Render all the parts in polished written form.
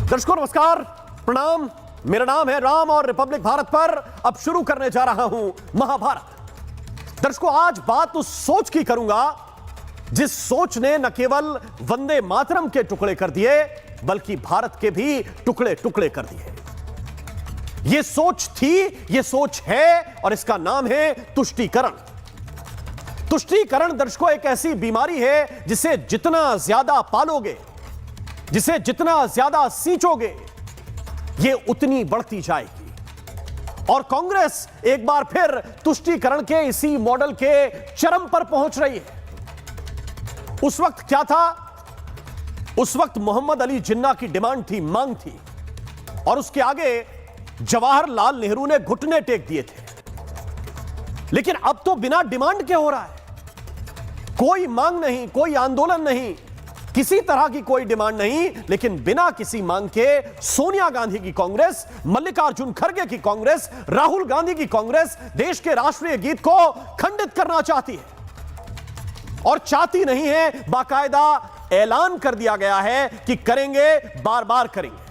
दर्शकों नमस्कार, प्रणाम। मेरा नाम है राम और रिपब्लिक भारत पर अब शुरू करने जा रहा हूं महाभारत। दर्शकों आज बात उस सोच की करूंगा जिस सोच ने न केवल वंदे मातरम के टुकड़े कर दिए बल्कि भारत के भी टुकड़े टुकड़े कर दिए। यह सोच थी, यह सोच है और इसका नाम है तुष्टीकरण। तुष्टीकरण दर्शकों एक ऐसी बीमारी है जिसे जितना ज्यादा पालोगे, जिसे जितना ज्यादा सींचोगे, यह उतनी बढ़ती जाएगी। और कांग्रेस एक बार फिर तुष्टीकरण के इसी मॉडल के चरम पर पहुंच रही है। उस वक्त क्या था? उस वक्त मोहम्मद अली जिन्ना की डिमांड थी, मांग थी, और उसके आगे जवाहरलाल नेहरू ने घुटने टेक दिए थे। लेकिन अब तो बिना डिमांड के हो रहा है। कोई मांग नहीं, कोई आंदोलन नहीं, किसी तरह की कोई डिमांड नहीं, लेकिन बिना किसी मांग के सोनिया गांधी की कांग्रेस, मल्लिकार्जुन खड़गे की कांग्रेस, राहुल गांधी की कांग्रेस देश के राष्ट्रीय गीत को खंडित करना चाहती है। और चाहती नहीं है, बाकायदा ऐलान कर दिया गया है कि करेंगे, बार बार करेंगे।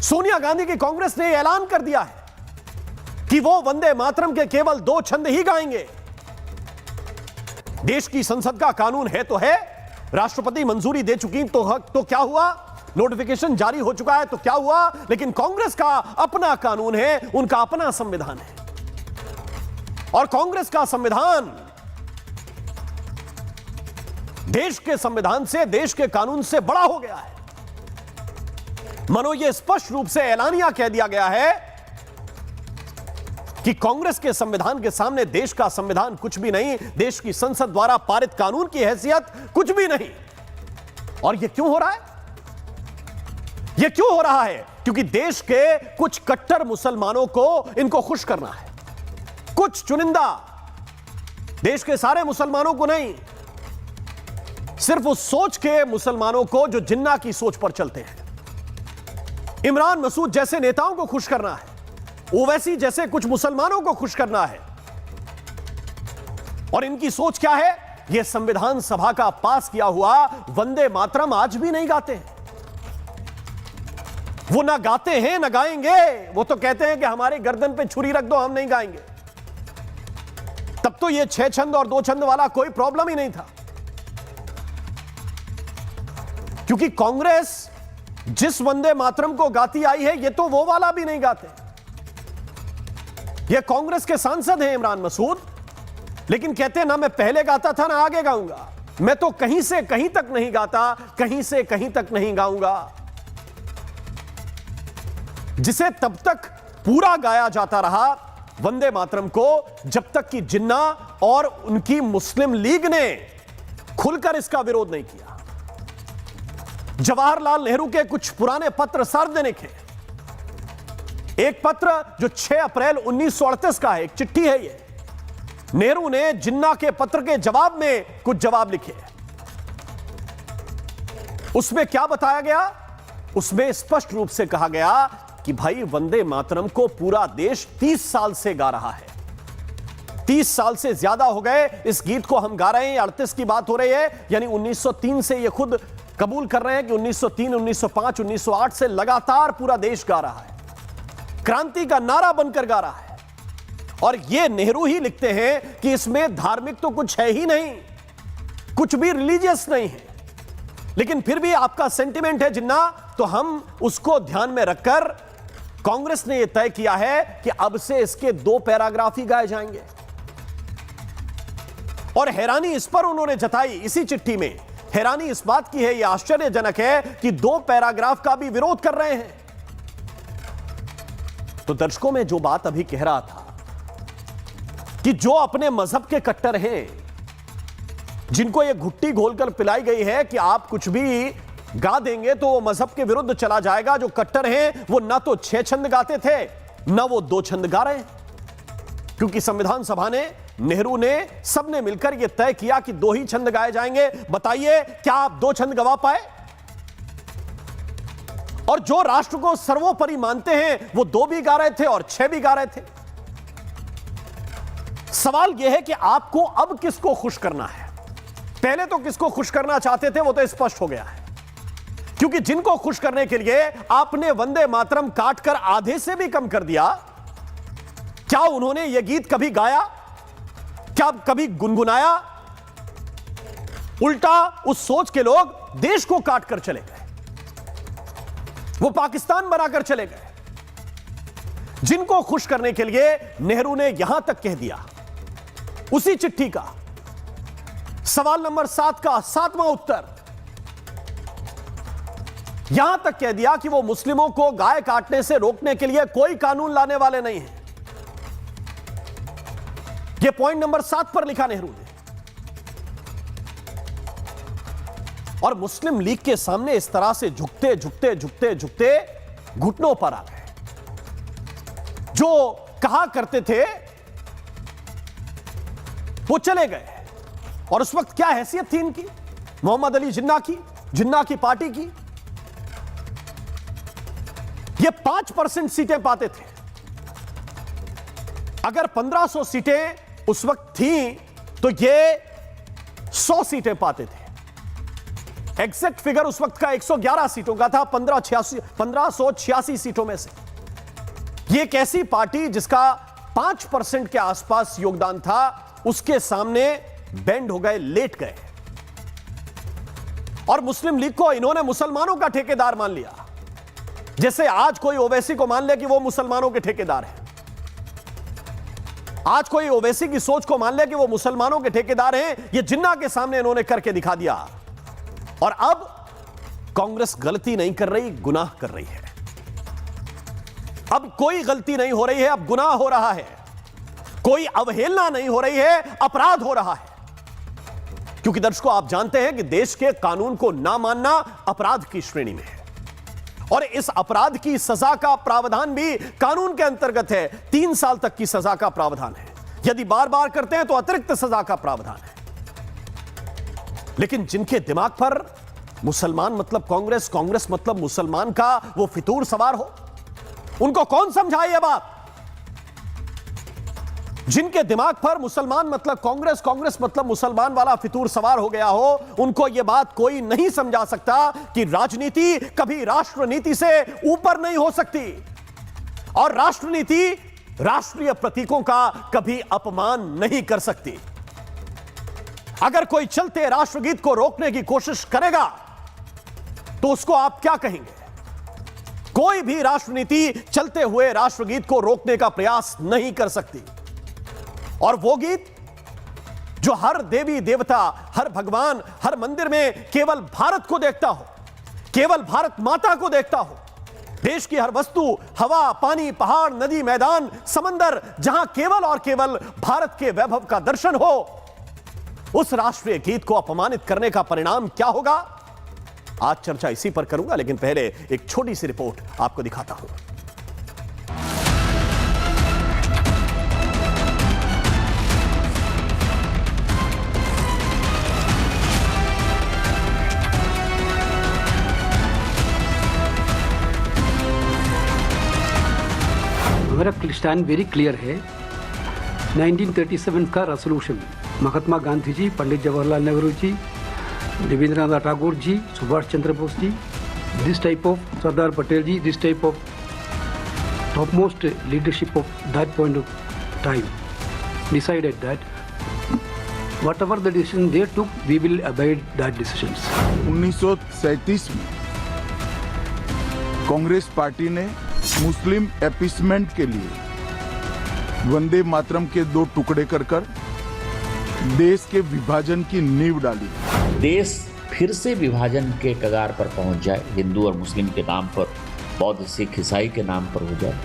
सोनिया गांधी की कांग्रेस ने ऐलान कर दिया है कि वो वंदे मातरम के केवल 2 छंद ही गाएंगे। देश की संसद का कानून है तो है, राष्ट्रपति मंजूरी दे चुकी तो क्या हुआ, नोटिफिकेशन जारी हो चुका है तो क्या हुआ, लेकिन कांग्रेस का अपना कानून है, उनका अपना संविधान है। और कांग्रेस का संविधान देश के संविधान से, देश के कानून से बड़ा हो गया है। मानो यह स्पष्ट रूप से ऐलानिया कह दिया गया है कि कांग्रेस के संविधान के सामने देश का संविधान कुछ भी नहीं, देश की संसद द्वारा पारित कानून की हैसियत कुछ भी नहीं। और यह क्यों हो रहा है? यह क्यों हो रहा है? क्योंकि देश के कुछ कट्टर मुसलमानों को इनको खुश करना है। कुछ चुनिंदा, देश के सारे मुसलमानों को नहीं, सिर्फ उस सोच के मुसलमानों को जो जिन्ना की सोच पर चलते हैं। इमरान मसूद जैसे नेताओं को खुश करना है, ओवैसी जैसे कुछ मुसलमानों को खुश करना है। और इनकी सोच क्या है? यह संविधान सभा का पास किया हुआ वंदे मातरम आज भी नहीं गाते हैं। वो ना गाते हैं ना गाएंगे। वो तो कहते हैं कि हमारे गर्दन पे छुरी रख दो, हम नहीं गाएंगे। तब तो यह 6 छंद और 2 छंद वाला कोई प्रॉब्लम ही नहीं था, क्योंकि कांग्रेस जिस वंदे मातरम को गाती आई है, यह तो वो वाला भी नहीं गाते। यह कांग्रेस के सांसद हैं इमरान मसूद, लेकिन कहते हैं ना मैं पहले गाता था ना आगे गाऊंगा। मैं तो कहीं से कहीं तक नहीं गाता, कहीं से कहीं तक नहीं गाऊंगा। जिसे तब तक पूरा गाया जाता रहा वंदे मातरम को, जब तक कि जिन्ना और उनकी मुस्लिम लीग ने खुलकर इसका विरोध नहीं किया। जवाहरलाल नेहरू के कुछ पुराने पत्र सार्वजनिक हैं। एक पत्र जो 6 अप्रैल 1938 का है, एक चिट्ठी है ये। नेहरू ने जिन्ना के पत्र के जवाब में कुछ जवाब लिखे। उसमें क्या बताया गया? उसमें स्पष्ट रूप से कहा गया कि भाई वंदे मातरम को पूरा देश 30 साल से गा रहा है। 30 साल से ज्यादा हो गए इस गीत को हम गा रहे हैं। 38 की बात हो रही है, यानी 1903 से ये खुद कबूल कर रहे हैं कि 1903, 1905, 1908 से लगातार पूरा देश गा रहा है, क्रांति का नारा बनकर गा रहा है। और ये नेहरू ही लिखते हैं कि इसमें धार्मिक तो कुछ है ही नहीं, कुछ भी रिलीजियस नहीं है, लेकिन फिर भी आपका सेंटिमेंट है जिन्ना, तो हम उसको ध्यान में रखकर कांग्रेस ने यह तय किया है कि अब से इसके 2 पैराग्राफ ही गाए जाएंगे। और हैरानी इस पर उन्होंने जताई, इसी चिट्ठी में हैरानी इस बात की है, यह आश्चर्यजनक है कि 2 पैराग्राफ का भी विरोध कर रहे हैं। तो दर्शकों में जो बात अभी कह रहा था कि जो अपने मजहब के कट्टर हैं, जिनको यह घुट्टी घोलकर पिलाई गई है कि आप कुछ भी गा देंगे तो वो मजहब के विरुद्ध चला जाएगा, जो कट्टर हैं वो ना तो 6 छंद गाते थे ना वो 2 छंद गा रहे हैं। क्योंकि संविधान सभा ने, नेहरू ने, सबने मिलकर यह तय किया कि 2 ही छंद गाए जाएंगे। बताइए क्या आप 2 छंद गवा पाए? और जो राष्ट्र को सर्वोपरि मानते हैं वो 2 भी गा रहे थे और 6 भी गा रहे थे। सवाल यह है कि आपको अब किसको खुश करना है? पहले तो किसको खुश करना चाहते थे वो तो स्पष्ट हो गया है, क्योंकि जिनको खुश करने के लिए आपने वंदे मातरम काटकर आधे से भी कम कर दिया, क्या उन्होंने यह गीत कभी गाया? क्या कभी गुनगुनाया? उल्टा उस सोच के लोग देश को काटकर चले गए, वो पाकिस्तान बनाकर चले गए। जिनको खुश करने के लिए नेहरू ने यहां तक कह दिया, उसी चिट्ठी का सवाल नंबर 7 का 7वां उत्तर यहां तक कह दिया कि वो मुस्लिमों को गाय काटने से रोकने के लिए कोई कानून लाने वाले नहीं हैं। यह पॉइंट नंबर 7 पर लिखा नेहरू ने। और मुस्लिम लीग के सामने इस तरह से झुकते झुकते झुकते झुकते घुटनों पर आ गए। जो कहा करते थे वो चले गए। और उस वक्त क्या हैसियत थी इनकी, मोहम्मद अली जिन्ना की, जिन्ना की पार्टी की? ये 5% सीटें पाते थे। अगर 1500 सीटें उस वक्त थी तो ये 100 सीटें पाते थे। एग्जैक्ट फिगर उस वक्त का 111 सीटों का था, 1586 सीटों में से। ये एक ऐसी पार्टी जिसका 5% के आसपास योगदान था, उसके सामने बेंड हो गए, लेट गए। और मुस्लिम लीग को इन्होंने मुसलमानों का ठेकेदार मान लिया, जैसे आज कोई ओवैसी को मान ले कि वो मुसलमानों के ठेकेदार हैं। आज कोई ओवैसी की सोच को मान ले कि वो मुसलमानों के ठेकेदार हैं। ये जिन्ना के सामने इन्होंने करके दिखा दिया। और अब कांग्रेस गलती नहीं कर रही, गुनाह कर रही है। अब कोई गलती नहीं हो रही है, अब गुनाह हो रहा है। कोई अवहेलना नहीं हो रही है, अपराध हो रहा है। क्योंकि दर्शकों, आप जानते हैं कि देश के कानून को ना मानना अपराध की श्रेणी में है। और इस अपराध की सजा का प्रावधान भी कानून के अंतर्गत है। 3 साल तक की सजा का प्रावधान है। यदि बार बार करते हैं तो अतिरिक्त सजा का प्रावधान है। लेकिन जिनके दिमाग पर मुसलमान मतलब कांग्रेस, कांग्रेस मतलब मुसलमान का वो फितूर सवार हो, उनको कौन समझाए यह बात? जिनके दिमाग पर मुसलमान मतलब कांग्रेस, कांग्रेस मतलब मुसलमान वाला फितूर सवार हो गया हो, उनको यह बात कोई नहीं समझा सकता कि राजनीति कभी राष्ट्रनीति से ऊपर नहीं हो सकती। और राष्ट्रनीति राष्ट्रीय प्रतीकों का कभी अपमान नहीं कर सकती। अगर कोई चलते राष्ट्रगीत को रोकने की कोशिश करेगा तो उसको आप क्या कहेंगे? कोई भी राष्ट्रनीति चलते हुए राष्ट्रगीत को रोकने का प्रयास नहीं कर सकती। और वो गीत जो हर देवी देवता, हर भगवान, हर मंदिर में केवल भारत को देखता हो, केवल भारत माता को देखता हो, देश की हर वस्तु, हवा, पानी, पहाड़, नदी, मैदान, समंदर, जहां केवल और केवल भारत के वैभव का दर्शन हो, उस राष्ट्रीय गीत को अपमानित करने का परिणाम क्या होगा? आज चर्चा इसी पर करूंगा, लेकिन पहले एक छोटी सी रिपोर्ट आपको दिखाता हूं। हमारा स्टैंड वेरी क्लियर है। 1937 का resolution Mahatma Gandhi ji, Pandit Jawaharlal Nehru ji, Rabindranath Tagore ji, Subhash Chandra Bose ji, this type of Sardar Patel ji, this type of topmost leadership of that point of time decided that whatever the decision they took, we will abide that decisions. 1937 में कांग्रेस पार्टी ने मुस्लिम appeasement के लिए वंदे मातरम के 2 टुकड़े कर देश के विभाजन की नींव डाली। देश फिर से विभाजन के कगार पर पहुंच जाए, हिंदू और मुस्लिम के नाम पर, बौद्ध सिख ईसाई के नाम पर हो जाए,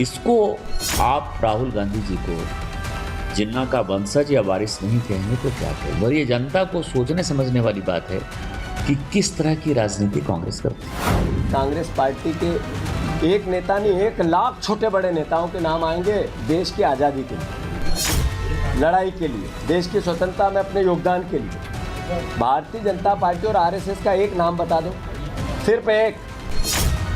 इसको आप राहुल गांधी जी को जिन्ना का वंशज या वारिस नहीं कहेंगे तो क्या कहें? और ये जनता को सोचने समझने वाली बात है कि किस तरह की राजनीति कांग्रेस करती है। कांग्रेस पार्टी के एक नेता नहीं, 1 लाख छोटे बड़े नेताओं के नाम आएंगे देश की आज़ादी के लिए, लड़ाई के लिए, देश की स्वतंत्रता में अपने योगदान के लिए। भारतीय जनता पार्टी और आरएसएस का एक नाम बता दो, सिर्फ एक।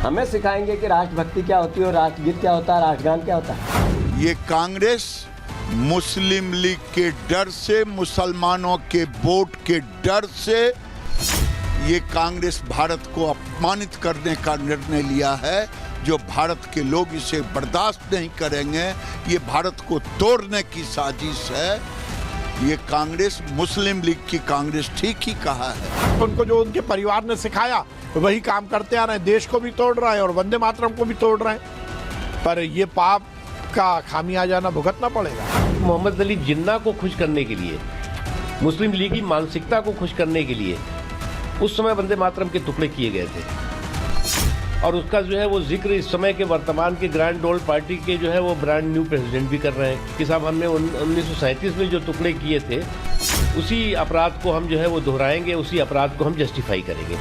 हमें सिखाएंगे कि राष्ट्रभक्ति क्या होती है और राष्ट्रगीत क्या होता है, राष्ट्रगान क्या होता है। ये कांग्रेस मुस्लिम लीग के डर से, मुसलमानों के वोट के डर से ये कांग्रेस भारत को अपमानित करने का निर्णय लिया है, जो भारत के लोग इसे बर्दाश्त नहीं करेंगे। ये भारत को तोड़ने की साजिश है। ये कांग्रेस मुस्लिम लीग की कांग्रेस ठीक ही कहा है। उनको जो उनके परिवार ने सिखाया वही काम करते आ रहे हैं, देश को भी तोड़ रहा है और वंदे मातरम को भी तोड़ रहे हैं। पर ये पाप का खामियाजा भुगतना पड़ेगा। मोहम्मद अली जिन्ना को खुश करने के लिए, मुस्लिम लीग की मानसिकता को खुश करने के लिए उस समय वंदे मातरम के टुकड़े किए गए थे, और उसका जो है वो जिक्र इस समय के वर्तमान के ग्रैंड ओल्ड पार्टी के जो है वो ब्रांड न्यू प्रेसिडेंट भी कर रहे हैं कि साहब हमने 1937 में जो टुकड़े किए थे उसी अपराध को हम जो है वो दोहराएंगे, उसी अपराध को हम जस्टिफाई करेंगे।